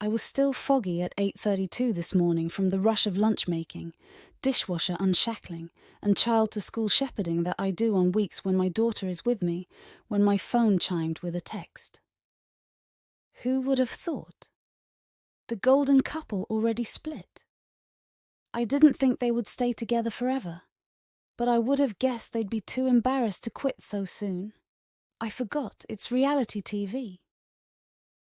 I was still foggy at 8:32 this morning from the rush of lunch making, dishwasher unshackling, and child-to-school shepherding that I do on weeks when my daughter is with me, when my phone chimed with a text. Who would have thought? The golden couple already split. I didn't think they would stay together forever, but I would have guessed they'd be too embarrassed to quit so soon. I forgot it's reality TV.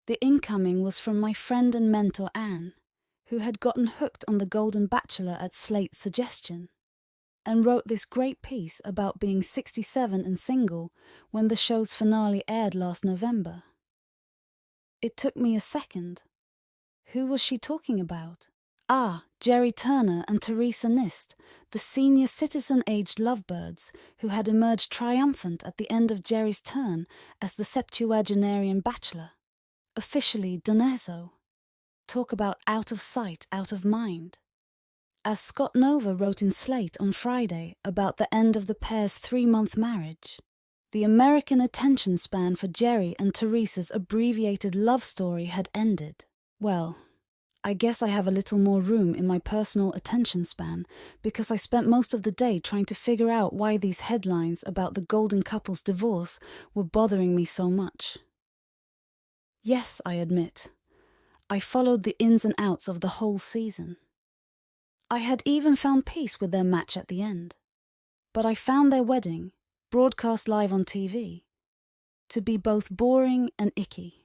The incoming was from my friend and mentor Anne, who had gotten hooked on the Golden Bachelor at Slate's suggestion, and wrote this great piece about being 67 and single when the show's finale aired last November. It took me a second. Who was she talking about? Gerry Turner and Theresa Nist, the senior citizen-aged lovebirds who had emerged triumphant at the end of Gerry's turn as the septuagenarian bachelor. Officially Donezzo. Talk about out of sight, out of mind. As Scott Nova wrote in Slate on Friday about the end of the pair's 3-month marriage, the American attention span for Gerry and Theresa's abbreviated love story had ended. Well, I guess I have a little more room in my personal attention span because I spent most of the day trying to figure out why these headlines about the golden couple's divorce were bothering me so much. Yes, I admit, I followed the ins and outs of the whole season. I had even found peace with their match at the end. But I found their wedding, broadcast live on TV, to be both boring and icky.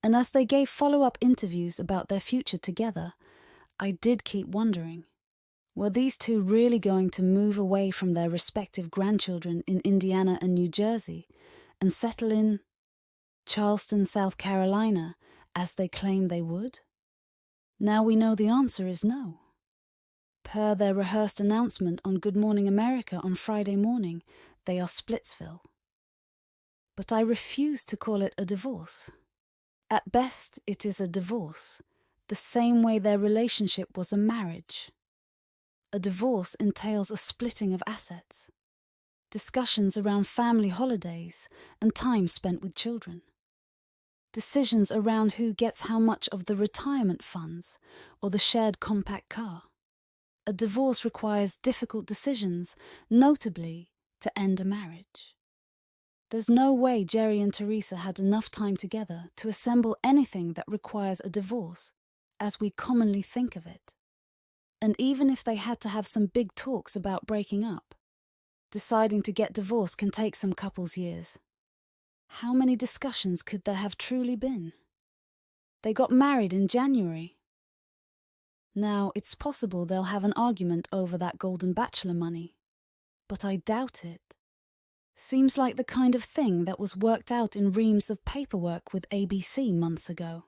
And as they gave follow-up interviews about their future together, I did keep wondering, were these two really going to move away from their respective grandchildren in Indiana and New Jersey and settle in Charleston, South Carolina, as they claimed they would? Now we know the answer is no. Per their rehearsed announcement on Good Morning America on Friday morning, they are Splitsville. But I refuse to call it a divorce. At best, it is a divorce, the same way their relationship was a marriage. A divorce entails a splitting of assets, discussions around family holidays and time spent with children, decisions around who gets how much of the retirement funds or the shared compact car. A divorce requires difficult decisions, notably to end a marriage. There's no way Gerry and Theresa had enough time together to assemble anything that requires a divorce, as we commonly think of it. And even if they had to have some big talks about breaking up, deciding to get divorced can take some couples years. How many discussions could there have truly been? They got married in January. Now, it's possible they'll have an argument over that Golden Bachelor money, but I doubt it. Seems like the kind of thing that was worked out in reams of paperwork with ABC months ago.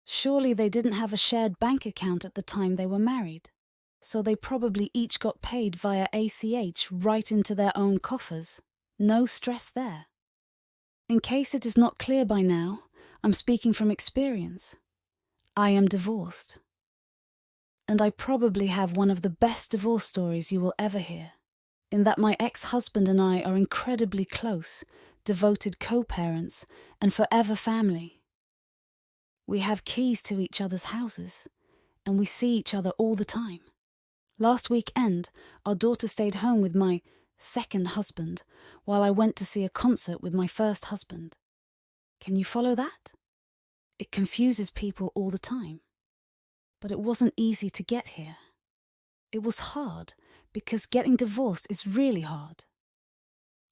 Surely they didn't have a shared bank account at the time they were married, so they probably each got paid via ACH right into their own coffers. No stress there. In case it is not clear by now, I'm speaking from experience. I am divorced. And I probably have one of the best divorce stories you will ever hear, in that my ex-husband and I are incredibly close, devoted co-parents, and forever family. We have keys to each other's houses, and we see each other all the time. Last weekend, our daughter stayed home with my second husband while I went to see a concert with my first husband. Can you follow that? It confuses people all the time. But it wasn't easy to get here. It was hard because getting divorced is really hard.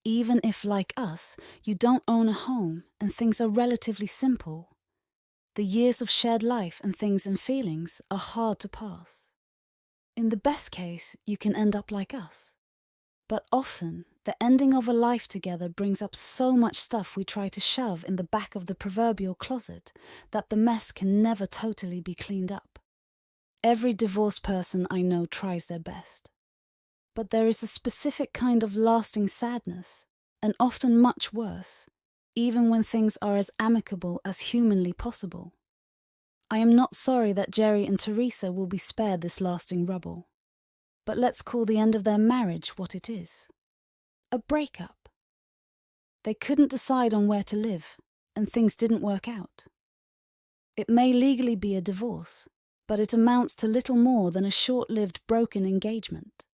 Even if, like us, you don't own a home and things are relatively simple, the years of shared life and things and feelings are hard to pass. In the best case, you can end up like us. But often, the ending of a life together brings up so much stuff we try to shove in the back of the proverbial closet that the mess can never totally be cleaned up. Every divorced person I know tries their best. But there is a specific kind of lasting sadness, and often much worse, even when things are as amicable as humanly possible. I am not sorry that Gerry and Theresa will be spared this lasting rubble. But let's call the end of their marriage what it is. A breakup. They couldn't decide on where to live, and things didn't work out. It may legally be a divorce, but it amounts to little more than a short-lived broken engagement.